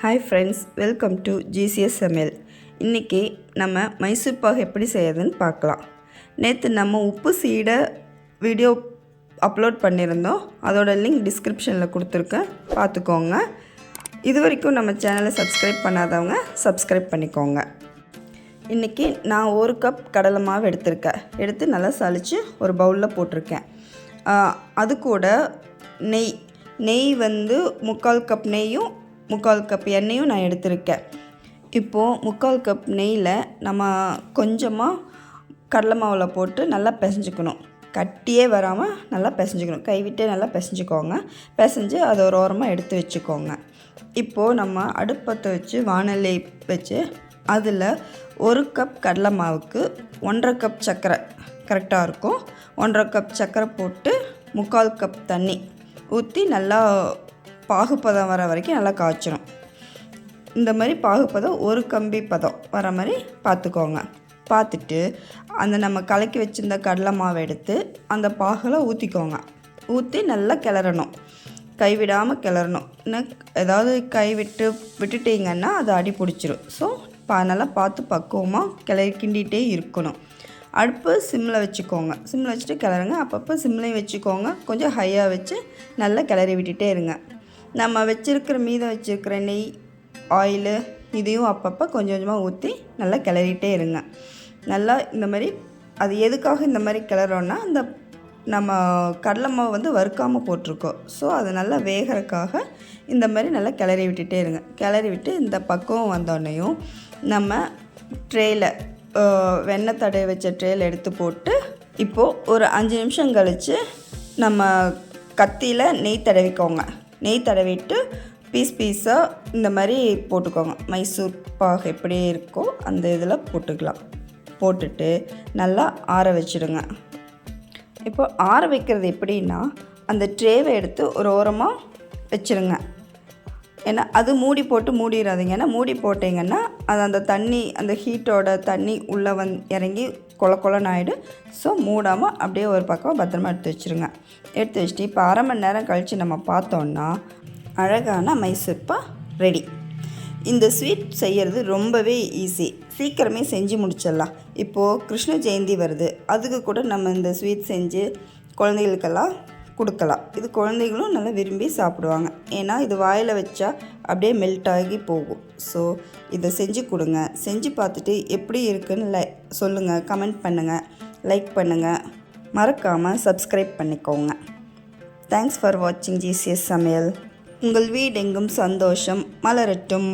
Hi friends, welcome to GCS சமையல். இன்றைக்கி நம்ம மைசூர் பாகு எப்படி செய்யறதுன்னு பார்க்கலாம். நேற்று நம்ம உப்பு சீடை வீடியோ அப்லோட் பண்ணியிருந்தோம். அதோட லிங்க் டிஸ்கிரிப்ஷனில் கொடுத்துருக்கேன், பார்த்துக்கோங்க. இது வரைக்கும் நம்ம சேனலை சப்ஸ்கிரைப் பண்ணாதவங்க சப்ஸ்கிரைப் பண்ணிக்கோங்க. இன்றைக்கி நான் 1 கப் கடலை மாவு எடுத்து நல்லா சலித்து ஒரு பவுலில் போட்டிருக்கேன். அது கூட நெய் வந்து 3/4 கப் நெய்யும் 3/4 கப் எண்ணெயும் நான் எடுத்திருக்கேன். இப்போது 3/4 கப் நெய்யில் நம்ம கொஞ்சமாக கடலை மாவில் போட்டு நல்லா பிசைஞ்சிக்கணும். கட்டியே வராமல் நல்லா பிசைஞ்சிக்கணும். கைவிட்டே நல்லா பிசைஞ்சிக்கோங்க. பிசைஞ்சு அதை ஒரு ஓரமாக எடுத்து வச்சுக்கோங்க. இப்போது நம்ம அடுப்பத்தை வச்சு வாணலி வச்சு அதில் 1 கப் கடலை மாவுக்கு 1/2 கப் சர்க்கரை கரெக்டாக இருக்கும். 1/2 கப் சர்க்கரை போட்டு 3/4 கப் தண்ணி ஊற்றி நல்லா பாகுப்பதம் வர வரைக்கும் நல்லா காய்ச்சணும். இந்த மாதிரி பாகுப்பதம் ஒரு கம்பி பதம் வர மாதிரி பார்த்துக்கோங்க. பார்த்துட்டு அந்த நம்ம கலக்கி வச்சுருந்த கடலை மாவை எடுத்து அந்த பாகில் ஊற்றிக்கோங்க. ஊற்றி நல்லா கிளறணும், கைவிடாமல் கிளறணும். இன்னும் ஏதாவது விட்டுட்டிங்கன்னா அது அடி பிடிச்சிரும். ஸோ நல்லா பார்த்து பக்குவமாக கிண்டிகிட்டே இருக்கணும். அடுப்பு சிம்மில் வச்சுக்கோங்க. சிம்மில் வச்சுட்டு கிளறுங்க. அப்பப்போ சிம்லையும் வச்சுக்கோங்க. கொஞ்சம் ஹையாக வச்சு நல்லா கிளறி விட்டுட்டே இருங்க. நம்ம மீதம் வச்சுருக்கிற நெய், ஆயிலு இதையும் அப்பப்போ கொஞ்சம் கொஞ்சமாக ஊற்றி நல்லா கிளறிட்டே இருங்க. நல்லா இந்த மாதிரி அது எதுக்காக இந்த மாதிரி கிளறோன்னா, இந்த நம்ம கடலை மாவு வந்து வறுக்காமல் போட்டிருக்கோம். ஸோ அது நல்லா வேகிறதுக்காக இந்த மாதிரி நல்லா கிளறி விட்டுட்டே இருங்க. கிளறி விட்டு இந்த பக்குவம் வந்தோடனையும் நம்ம ட்ரேயில் வெண்ணெய் தடவை வச்ச ட்ரேயில் எடுத்து போட்டு இப்போது ஒரு 5 நிமிஷம் கழித்து நம்ம கத்தியில் நெய் தடவிக்கோங்க. நெய் தடவிட்டு பீஸாக இந்த மாதிரி போட்டுக்கோங்க. மைசூர் பாகு எப்படி இருக்கோ அந்த இதில் போட்டுக்கலாம். போட்டுட்டு நல்லா ஆற வச்சுடுங்க. இப்போ ஆற வைக்கிறது எப்படின்னா, அந்த ட்ரேவை எடுத்து ஒரு ஓரமாக வச்சுருங்க. ஏன்னா அது மூடிடாதீங்க. ஏன்னா மூடி போட்டிங்கன்னா அது அந்த தண்ணி, அந்த ஹீட்டோட தண்ணி உள்ளே இறங்கி கொலன்னு ஆகிடும். ஸோ மூடாமல் அப்படியே ஒரு பக்கம் பத்திரமா எடுத்து வச்சுருங்க. எடுத்து வச்சுட்டு இப்போ 1/2 மணி நேரம் கழித்து நம்ம பார்த்தோன்னா அழகான மைசூர்பா ரெடி. இந்த ஸ்வீட் செய்கிறது ரொம்பவே ஈஸி, சீக்கிரமே செஞ்சு முடிச்சிடலாம். இப்போது கிருஷ்ண ஜெயந்தி வருது, அதுக்கு கூட நம்ம இந்த ஸ்வீட் செஞ்சு குழந்தைகளுக்கெல்லாம் கொடுக்கலாம். இது குழந்தைகளும் நல்லா விரும்பி சாப்பிடுவாங்க. ஏன்னா இது வாயில் வச்சா அப்படியே மெல்ட் ஆகி போகும். ஸோ இதை செஞ்சு கொடுங்க. செஞ்சு பார்த்துட்டு எப்படி இருக்குன்னு சொல்லுங்கள், கமெண்ட் பண்ணுங்கள், லைக் பண்ணுங்கள், மறக்காமல் சப்ஸ்கிரைப் பண்ணிக்கோங்க. தேங்க்ஸ் ஃபார் வாட்சிங் ஜிசிஎஸ் சமையல். உங்கள் வீடெங்கும் சந்தோஷம் மலரட்டும்.